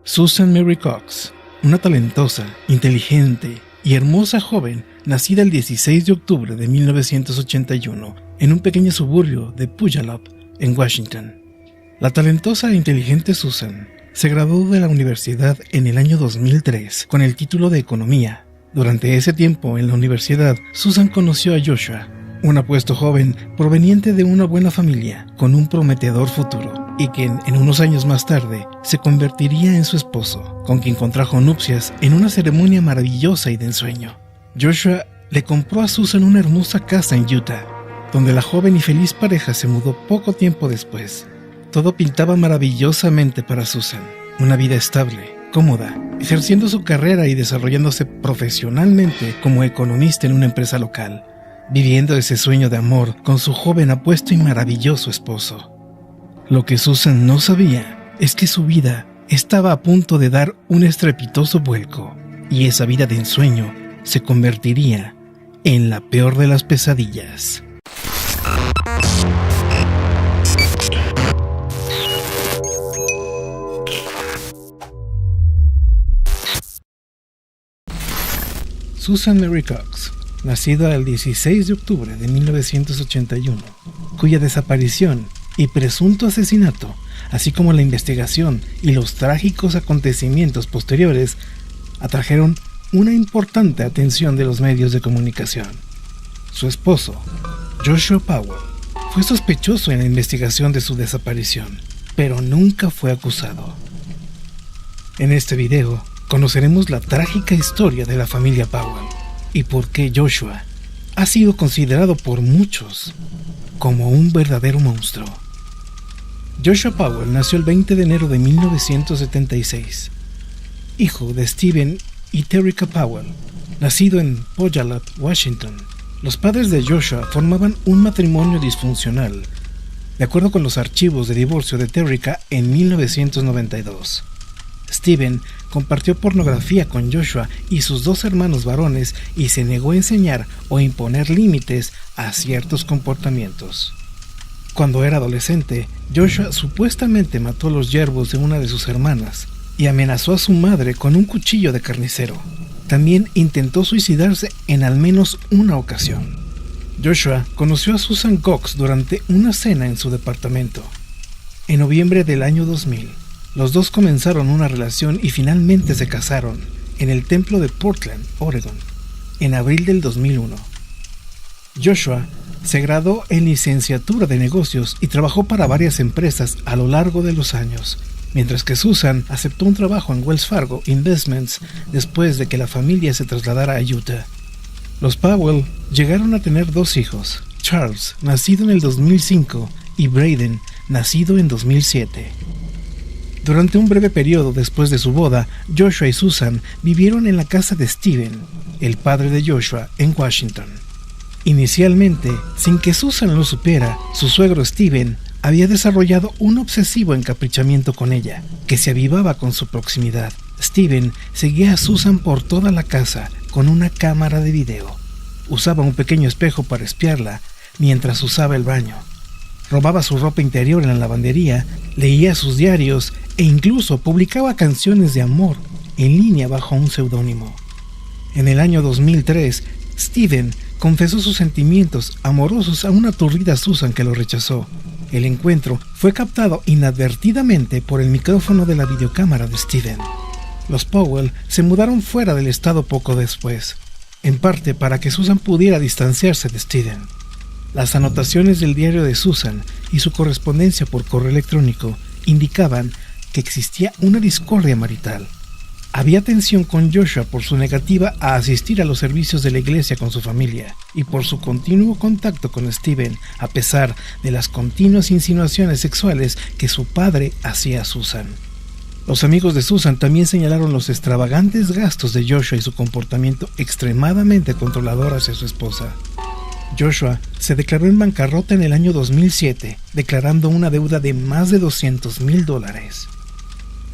Susan Mary Cox, una talentosa, inteligente y hermosa joven nacida el 16 de octubre de 1981 en un pequeño suburbio de Puyallup, en Washington. La talentosa e inteligente Susan se graduó de la universidad en el año 2003 con el título de Economía. Durante ese tiempo en la universidad, Susan conoció a Joshua, un apuesto joven proveniente de una buena familia con un prometedor futuro, y quien en unos años más tarde se convertiría en su esposo, con quien contrajo nupcias en una ceremonia maravillosa y de ensueño. Joshua le compró a Susan una hermosa casa en Utah, donde la joven y feliz pareja se mudó poco tiempo después. Todo pintaba maravillosamente para Susan, una vida estable, cómoda, ejerciendo su carrera y desarrollándose profesionalmente como economista en una empresa local, viviendo ese sueño de amor con su joven apuesto y maravilloso esposo. Lo que Susan no sabía es que su vida estaba a punto de dar un estrepitoso vuelco, y esa vida de ensueño se convertiría en la peor de las pesadillas. Susan Mary Cox, nacida el 16 de octubre de 1981, cuya desaparición y presunto asesinato, así como la investigación y los trágicos acontecimientos posteriores, atrajeron una importante atención de los medios de comunicación. Su esposo, Joshua Powell, fue sospechoso en la investigación de su desaparición, pero nunca fue acusado. En este video conoceremos la trágica historia de la familia Powell y por qué Joshua ha sido considerado por muchos como un verdadero monstruo. Joshua Powell nació el 20 de enero de 1976, hijo de Stephen y Terrica Powell, nacido en Puyallup, Washington. Los padres de Joshua formaban un matrimonio disfuncional, de acuerdo con los archivos de divorcio de Terrica en 1992. Stephen compartió pornografía con Joshua y sus dos hermanos varones y se negó a enseñar o imponer límites a ciertos comportamientos. Cuando era adolescente, Joshua supuestamente mató a los yerbos de una de sus hermanas y amenazó a su madre con un cuchillo de carnicero. También intentó suicidarse en al menos una ocasión. Joshua conoció a Susan Cox durante una cena en su departamento. En noviembre del año 2000, los dos comenzaron una relación y finalmente se casaron en el templo de Portland, Oregon, en abril del 2001. Joshua se graduó en licenciatura de negocios y trabajó para varias empresas a lo largo de los años, mientras que Susan aceptó un trabajo en Wells Fargo Investments después de que la familia se trasladara a Utah. Los Powell llegaron a tener dos hijos, Charles, nacido en el 2005, y Braden, nacido en 2007. Durante un breve periodo después de su boda, Joshua y Susan vivieron en la casa de Stephen, el padre de Joshua, en Washington. Inicialmente, sin que Susan lo supiera, su suegro Stephen había desarrollado un obsesivo encaprichamiento con ella, que se avivaba con su proximidad. Stephen seguía a Susan por toda la casa con una cámara de video. Usaba un pequeño espejo para espiarla mientras usaba el baño. Robaba su ropa interior en la lavandería, leía sus diarios e incluso publicaba canciones de amor en línea bajo un seudónimo. En el año 2003, Stephen confesó sus sentimientos amorosos a una aturdida Susan que lo rechazó. El encuentro fue captado inadvertidamente por el micrófono de la videocámara de Stephen. Los Powell se mudaron fuera del estado poco después, en parte para que Susan pudiera distanciarse de Stephen. Las anotaciones del diario de Susan y su correspondencia por correo electrónico indicaban que existía una discordia marital. Había tensión con Joshua por su negativa a asistir a los servicios de la iglesia con su familia y por su continuo contacto con Stephen, a pesar de las continuas insinuaciones sexuales que su padre hacía a Susan. Los amigos de Susan también señalaron los extravagantes gastos de Joshua y su comportamiento extremadamente controlador hacia su esposa. Joshua se declaró en bancarrota en el año 2007, declarando una deuda de más de $200,000.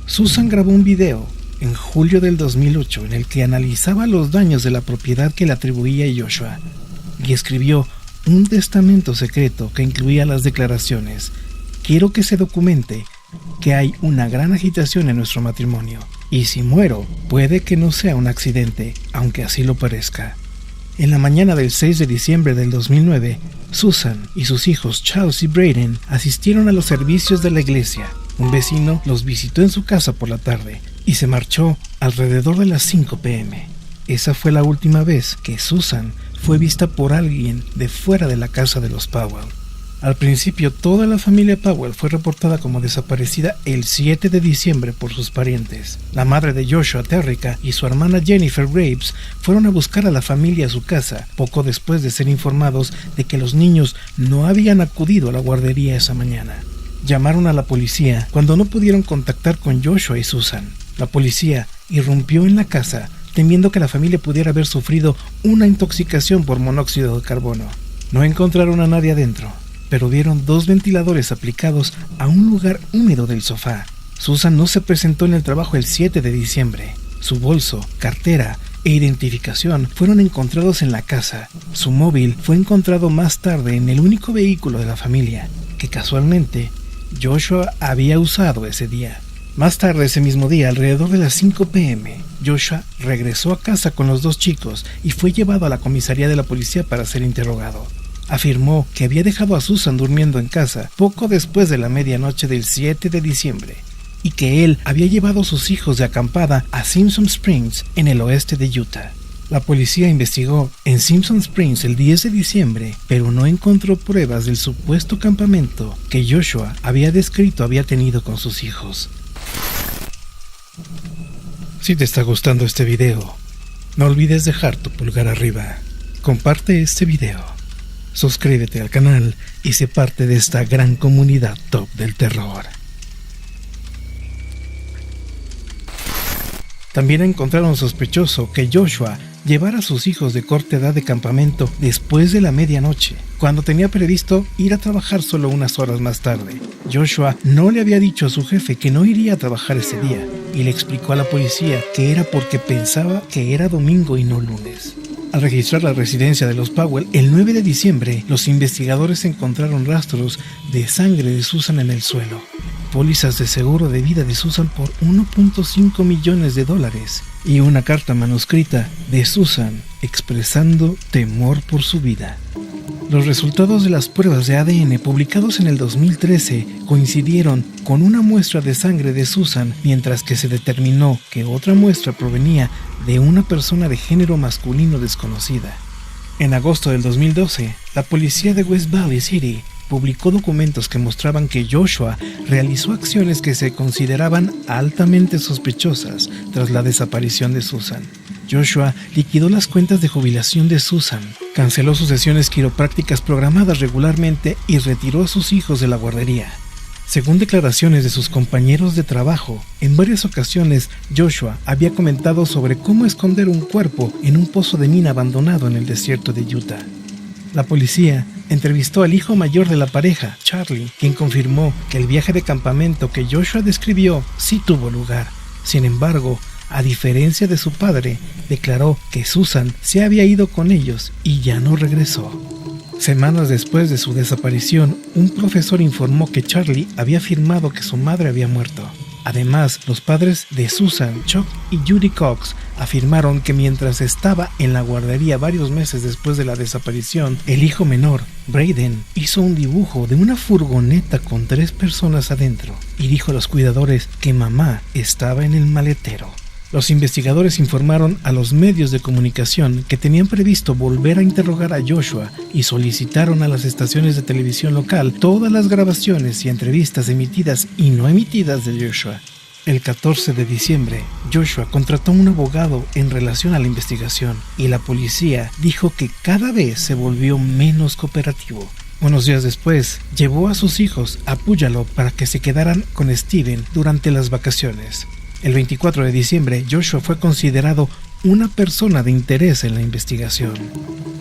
Susan grabó un video en julio del 2008 en el que analizaba los daños de la propiedad que le atribuía a Joshua y escribió un testamento secreto que incluía las declaraciones: "Quiero que se documente que hay una gran agitación en nuestro matrimonio, y si muero, puede que no sea un accidente, aunque así lo parezca. En la mañana del 6 de diciembre del 2009, Susan y sus hijos Charles y Braden asistieron a los servicios de la iglesia. Un vecino los visitó en su casa por la tarde y se marchó alrededor de las 5 p.m. Esa fue la última vez que Susan fue vista por alguien de fuera de la casa de los Powell. Al principio, toda la familia Powell fue reportada como desaparecida el 7 de diciembre por sus parientes. La madre de Joshua, Terrica, y su hermana Jennifer Graves fueron a buscar a la familia a su casa, poco después de ser informados de que los niños no habían acudido a la guardería esa mañana. Llamaron a la policía cuando no pudieron contactar con Joshua y Susan. La policía irrumpió en la casa, temiendo que la familia pudiera haber sufrido una intoxicación por monóxido de carbono. No encontraron a nadie adentro, pero vieron 2 ventiladores aplicados a un lugar húmedo del sofá. Susan no se presentó en el trabajo el 7 de diciembre. Su bolso, cartera e identificación fueron encontrados en la casa. Su móvil fue encontrado más tarde en el único vehículo de la familia, que casualmente Joshua había usado ese día. Más tarde ese mismo día, alrededor de las 5 p.m., Joshua regresó a casa con los 2 chicos y fue llevado a la comisaría de la policía para ser interrogado. Afirmó que había dejado a Susan durmiendo en casa poco después de la medianoche del 7 de diciembre y que él había llevado a sus hijos de acampada a Simpson Springs en el oeste de Utah. La policía investigó en Simpson Springs el 10 de diciembre, pero no encontró pruebas del supuesto campamento que Joshua había descrito había tenido con sus hijos. Si te está gustando este video, no olvides dejar tu pulgar arriba, comparte este video, suscríbete al canal y sé parte de esta gran comunidad top del terror. También encontraron sospechoso que Joshua llevara a sus hijos de corta edad de campamento después de la medianoche, cuando tenía previsto ir a trabajar solo unas horas más tarde. Joshua no le había dicho a su jefe que no iría a trabajar ese día y le explicó a la policía que era porque pensaba que era domingo y no lunes. Al registrar la residencia de los Powell, el 9 de diciembre, los investigadores encontraron rastros de sangre de Susan en el suelo, pólizas de seguro de vida de Susan por $1.5 millones y una carta manuscrita de Susan expresando temor por su vida. Los resultados de las pruebas de ADN publicados en el 2013 coincidieron con una muestra de sangre de Susan, mientras que se determinó que otra muestra provenía de una persona de género masculino desconocida. En agosto del 2012, la policía de West Valley City publicó documentos que mostraban que Joshua realizó acciones que se consideraban altamente sospechosas tras la desaparición de Susan. Joshua liquidó las cuentas de jubilación de Susan, canceló sus sesiones quiroprácticas programadas regularmente y retiró a sus hijos de la guardería. Según declaraciones de sus compañeros de trabajo, en varias ocasiones Joshua había comentado sobre cómo esconder un cuerpo en un pozo de mina abandonado en el desierto de Utah. La policía entrevistó al hijo mayor de la pareja, Charlie, quien confirmó que el viaje de campamento que Joshua describió sí tuvo lugar. Sin embargo, a diferencia de su padre, declaró que Susan se había ido con ellos y ya no regresó. Semanas después de su desaparición, un profesor informó que Charlie había afirmado que su madre había muerto. Además, los padres de Susan, Chuck y Judy Cox, afirmaron que mientras estaba en la guardería varios meses después de la desaparición, el hijo menor, Braden, hizo un dibujo de una furgoneta con 3 personas adentro y dijo a los cuidadores que mamá estaba en el maletero. Los investigadores informaron a los medios de comunicación que tenían previsto volver a interrogar a Joshua y solicitaron a las estaciones de televisión local todas las grabaciones y entrevistas emitidas y no emitidas de Joshua. El 14 de diciembre, Joshua contrató a un abogado en relación a la investigación y la policía dijo que cada vez se volvió menos cooperativo. Unos días después, llevó a sus hijos a Puyallup para que se quedaran con Steven durante las vacaciones. El 24 de diciembre, Joshua fue considerado una persona de interés en la investigación.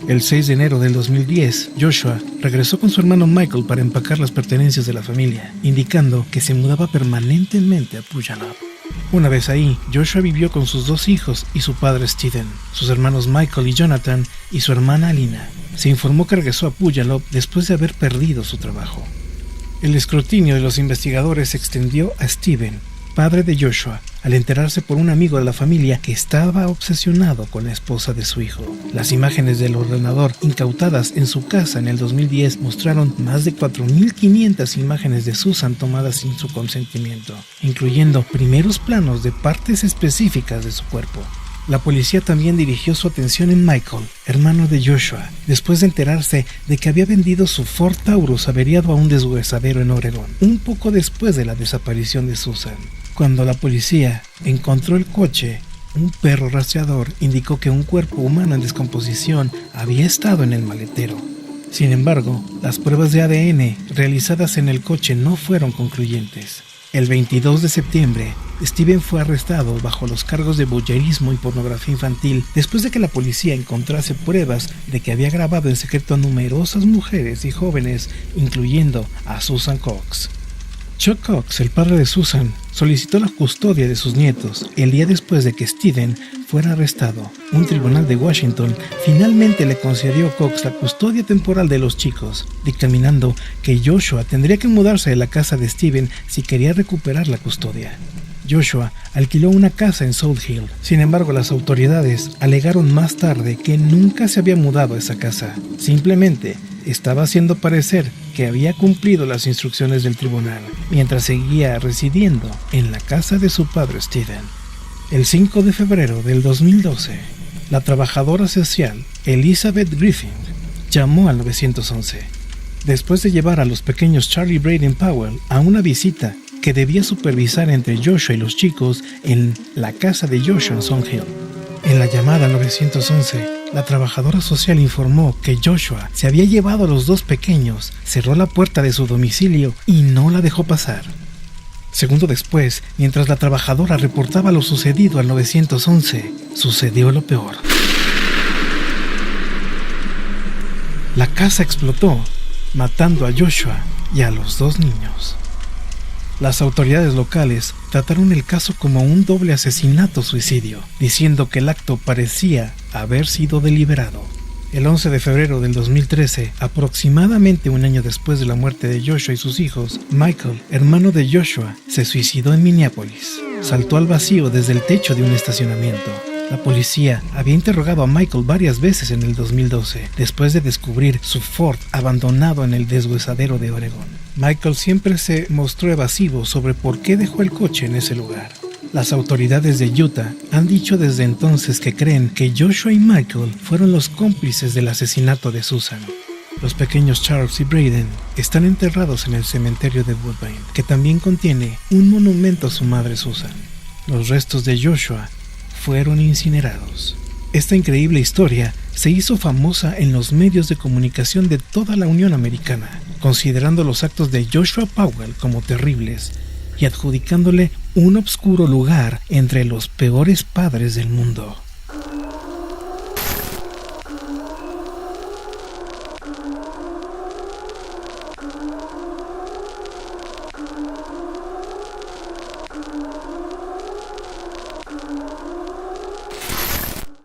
El 6 de enero del 2010, Joshua regresó con su hermano Michael para empacar las pertenencias de la familia, indicando que se mudaba permanentemente a Puyallup. Una vez ahí, Joshua vivió con sus 2 hijos y su padre Steven, sus hermanos Michael y Jonathan y su hermana Alina. Se informó que regresó a Puyallup después de haber perdido su trabajo. El escrutinio de los investigadores se extendió a Steven, padre de Joshua, al enterarse por un amigo de la familia que estaba obsesionado con la esposa de su hijo. Las imágenes del ordenador incautadas en su casa en el 2010 mostraron más de 4.500 imágenes de Susan tomadas sin su consentimiento, incluyendo primeros planos de partes específicas de su cuerpo. La policía también dirigió su atención en Michael, hermano de Joshua, después de enterarse de que había vendido su Ford Taurus averiado a un deshuesadero en Oregón, un poco después de la desaparición de Susan. Cuando la policía encontró el coche, un perro rastreador indicó que un cuerpo humano en descomposición había estado en el maletero. Sin embargo, las pruebas de ADN realizadas en el coche no fueron concluyentes. El 22 de septiembre, Steven fue arrestado bajo los cargos de voyeurismo y pornografía infantil después de que la policía encontrase pruebas de que había grabado en secreto a numerosas mujeres y jóvenes, incluyendo a Susan Cox. Chuck Cox, el padre de Susan, solicitó la custodia de sus nietos el día después de que Steven fuera arrestado. Un tribunal de Washington finalmente le concedió a Cox la custodia temporal de los chicos, dictaminando que Joshua tendría que mudarse de la casa de Steven si quería recuperar la custodia. Joshua alquiló una casa en South Hill. Sin embargo, las autoridades alegaron más tarde que nunca se había mudado a esa casa. Simplemente estaba haciendo parecer que había cumplido las instrucciones del tribunal, mientras seguía residiendo en la casa de su padre Steven. El 5 de febrero del 2012, la trabajadora social Elizabeth Griffin llamó al 911, después de llevar a los pequeños Charlie Braden Powell a una visita que debía supervisar entre Joshua y los chicos en la casa de Joshua en South Hill. En la llamada 911, la trabajadora social informó que Joshua se había llevado a los dos pequeños, cerró la puerta de su domicilio y no la dejó pasar. Segundo después, mientras la trabajadora reportaba lo sucedido al 911, sucedió lo peor. La casa explotó, matando a Joshua y a los dos niños. Las autoridades locales trataron el caso como un doble asesinato-suicidio, diciendo que el acto parecía haber sido deliberado. El 11 de febrero del 2013, aproximadamente un año después de la muerte de Joshua y sus hijos, Michael, hermano de Joshua, se suicidó en Minneapolis. Saltó al vacío desde el techo de un estacionamiento. La policía había interrogado a Michael varias veces en el 2012, después de descubrir su Ford abandonado en el deshuesadero de Oregón. Michael siempre se mostró evasivo sobre por qué dejó el coche en ese lugar. Las autoridades de Utah han dicho desde entonces que creen que Joshua y Michael fueron los cómplices del asesinato de Susan. Los pequeños Charles y Braden están enterrados en el cementerio de Woodbine, que también contiene un monumento a su madre Susan. Los restos de Joshua fueron incinerados. Esta increíble historia se hizo famosa en los medios de comunicación de toda la Unión Americana, considerando los actos de Joshua Powell como terribles y adjudicándole un obscuro lugar entre los peores padres del mundo.